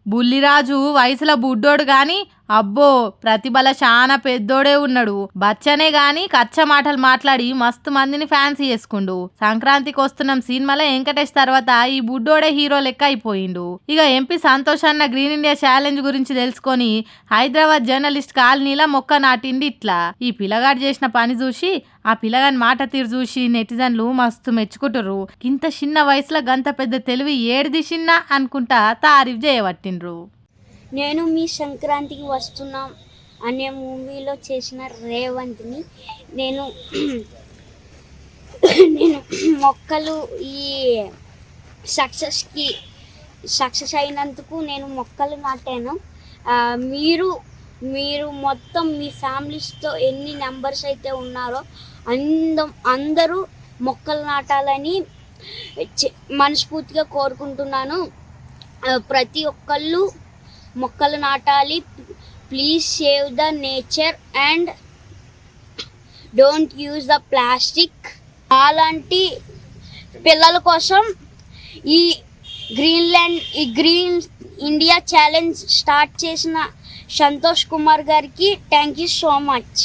బుల్లిరాజు వయసులో బుడ్డోడు గాని అబ్బో ప్రతిభల చాలా పెద్దోడే ఉన్నాడు. బచ్చనే గాని కచ్చ మాటలు మాట్లాడి మస్తు మందిని ఫ్యాన్సీ చేసుకుండు. సంక్రాంతికి వస్తున్నాం సినిమాలో వెంకటేష్ తర్వాత ఈ బుడ్డోడే హీరో లెక్క అయిపోయిండు. ఇక ఎంపీ సంతోష్ అన్న గ్రీన్ ఇండియా ఛాలెంజ్ గురించి తెలుసుకొని హైదరాబాద్ జర్నలిస్ట్ కాలనీలా మొక్క నాటిండి. ఇట్లా ఈ పిల్లగాడు చేసిన పని చూసి ఆ పిల్లగాని మాట తీరు చూసి నెటిజన్లు మస్తు మెచ్చుకుంటారు. ఇంత చిన్న వయసులో గంత పెద్ద తెలివి ఏడిది చిన్న అనుకుంటా తారీఫ్ చేయబట్టిండ్రు. నేను మీ సంక్రాంతికి వస్తున్నాం అనే మూవీలో చేసిన రేవంత్ని నేను నేను మొక్కలు ఈ సక్సెస్ అయినందుకు నేను మొక్కలు నాటాను. మీరు మొత్తం మీ ఫ్యామిలీస్తో ఎన్ని నెంబర్స్ అయితే ఉన్నారో అందరూ మొక్కలు నాటాలని మనస్ఫూర్తిగా కోరుకుంటున్నాను. ప్రతి ఒక్కళ్ళు మొక్కలు నాటాలి. Please save the nature and don't use the plastic. అలాంటి పిల్లల కోసం ఈ గ్రీన్ ఇండియా ఛాలెంజ్ స్టార్ట్ చేసిన సంతోష్ కుమార్ గారికి థ్యాంక్ యూ సో మచ్.